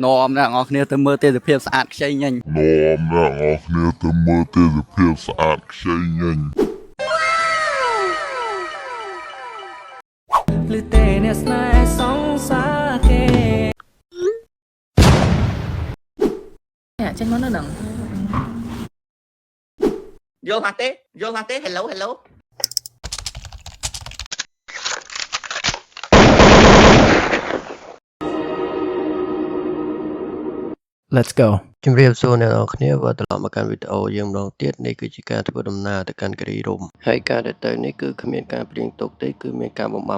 នាំអ្នកនរគ្នាទៅមើលទេសភាពស្អាតខ្ចីញញនាំអ្នកនរគ្នាទៅមើលទេសភាពស្អាតខ្ចីញញលឺទេអ្នកស្នេហ៍សង្សារគេអ្នកចេញមកនៅនឹងយល់ថាទេ Hello Let's go ជំរាបសួរអ្នកនរគ្នាវិលត្រឡប់មកកាន់វីដេអូយើងម្ដងទៀតនេះគឺជាការធ្វើដំណើរទៅកាន់គិរីរម្យហើយការដែលទៅនេះគឺគ្មានការព្រៀងទុកទេគឺមានការបំពី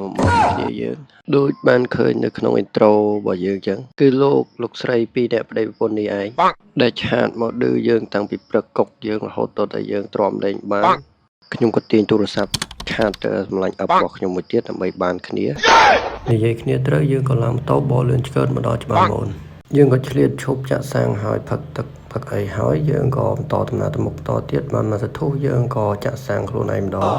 គ្នាយើងដូចបានឃើញនៅក្នុង intro របស់យើងអញ្ចឹងគឺលោកស្រីពីរអ្នកប្តីប្រពន្ធនេះឯងដែលឆាតមកឌឺយើងតាំងពីព្រឹកកុកយើងរហូតដល់តែយើងទ្រាំលេងបានខ្ញុំក៏ទាញទូរស័ព្ទឆាតទៅសម្លាញ់អឹបរបស់ខ្ញុំមួយទៀតដើម្បីបានគ្នានិយាយគ្នាត្រូវយើងក៏ឡើងម៉ូតូបោលឿនឆ្កើតមកដល់ច្បារមុនយើងក៏ឆ្លៀតឈប់ចាក់សាំងហើយផឹកទឹកផឹកអីហើយយើងក៏បន្តដំណើរទៅមុខបន្តទៀតបានមកសធុះយើងក៏ចាក់សាំងខ្លួនឯងម្ដង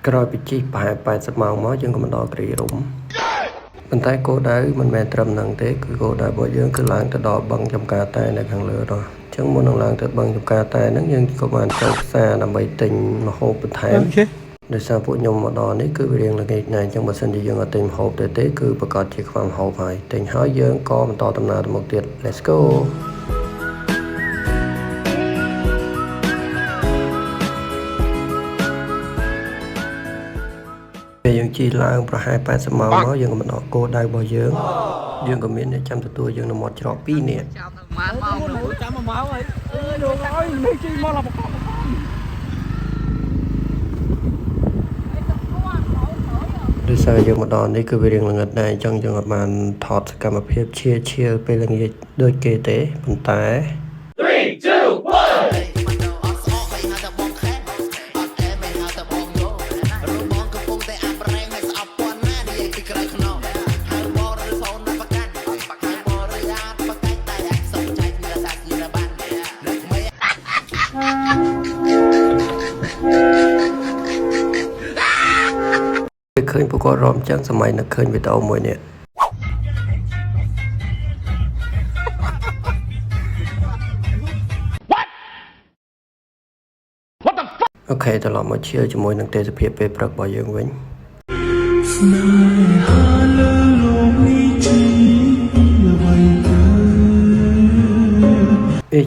ក្រោយពីជិះប្រហែល80ម៉ោងមកយើងក៏មកដល់គិរីរម្យប៉ុន្តែគោលដៅមិនមែនត្រឹមហ្នឹងទេគឺគោលដៅរបស់យើងគឺឡើងទៅដល់បឹងចំការតែនៅខាងលើនោះអញ្ចឹងមុននឹងឡើងទៅបឹងចំការតែហ្នឹងយើងក៏បានទៅផ្សារដើម្បីទិញម្ហូបបន្ថែមដោយសារពួកខ្ញុំមកដល់នេះគឺវារៀងល្ងាចណាស់អញ្ចឹងបើសិនជាយើងអត់ទិញម្ហូបទេគឺប្រកាសជាខ្វះម្ហូបហើយទិញហើយយើងក៏បន្តដំណើរទៅមុខទៀត Let's goពេលយើងជិះឡើងប្រហែល80ម៉ោងមកយើងក៏មកដល់គោលដៅរបស់យើងក៏មានអ្នកចាំទទួលយើងនៅមាត់ច្រក2នាក់ចាំ1ម៉ោងហើយលោកអើយនេះជិះមកដល់បកដោយសារយើងមកដល់នេះគឺវារៀងល្ងឹតដែរអញ្ចឹងយើងអត់បានថតសកម្មភាពឈៀលពេលល្ងាចដូចគេទេប៉ុន្តែ3 2 1ឃើញពួកគាត់រំចឹងសម័យនឹកឃើញវីដេអូមួយនេះអូខេត្រឡប់មកឈៀលជាមួយនឹងទេសភាពពេលព្រឹករបស់យើងវិញ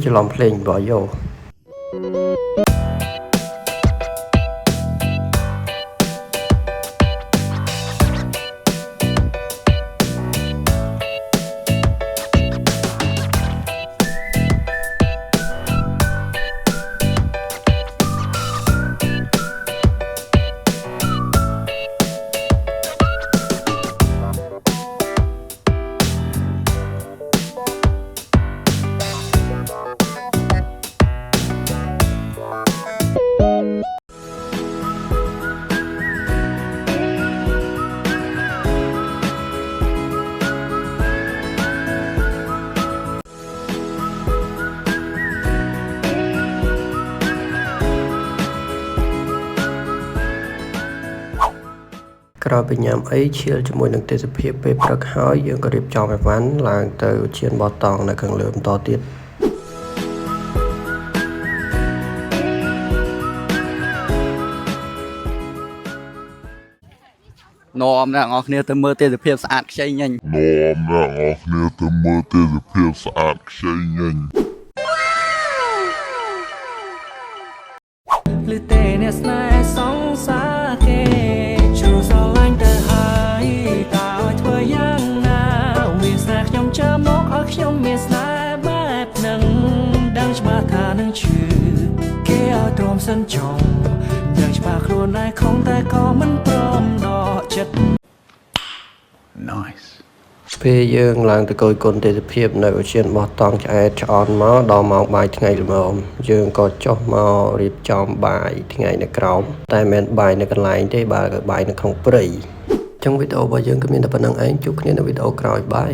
ច្រឡំភ្លេងរបស់យោក្រោយពីញ៉ាំអីឈៀលជាមួយនឹងទេសភាពពេលព្រឹកហើយយើងក៏រៀបចំអីវ៉ាន់ឡើងទៅឈានបោះតង់នៅខាងលើបន្តទៀតនាំអ្នកនរគ្នាទៅមើលទេសភាពស្អាតខ្ចីញញនាំអ្នកនរគ្នាទៅមើលទេសភាពស្អាតខ្ចីញញលឺទេអ្នកស្នេហ៍សង្សារគេខ្ញុំមានស្នេហ៍បែបនឹងដឹងច្បាស់ថានឹងឈឺគេឲ្យទ្រាំសិនចង់ដឹងច្បាស់ខ្លួនឯងខំតែក៏មិនព្រមដកចិត្ត Nice ពេលយើងឡើងទៅគយគុណទេសភាពនៅឧទ្យានបោះតង់ឆ្អែតឆ្អន់មកដល់ម៉ោងបាយថ្ងៃល្មមយើងក៏ចុះមករៀបចំបាយថ្ងៃនៅក្រោមតែមិនមែនបាយនៅកន្លែងទេបើបាយនៅក្នុងព្រៃចឹងវីដេអូរបស់យើងក៏មានតែប៉ុណ្្នឹងឯងជួបគ្នានៅវីដេអូក្រោយបាយ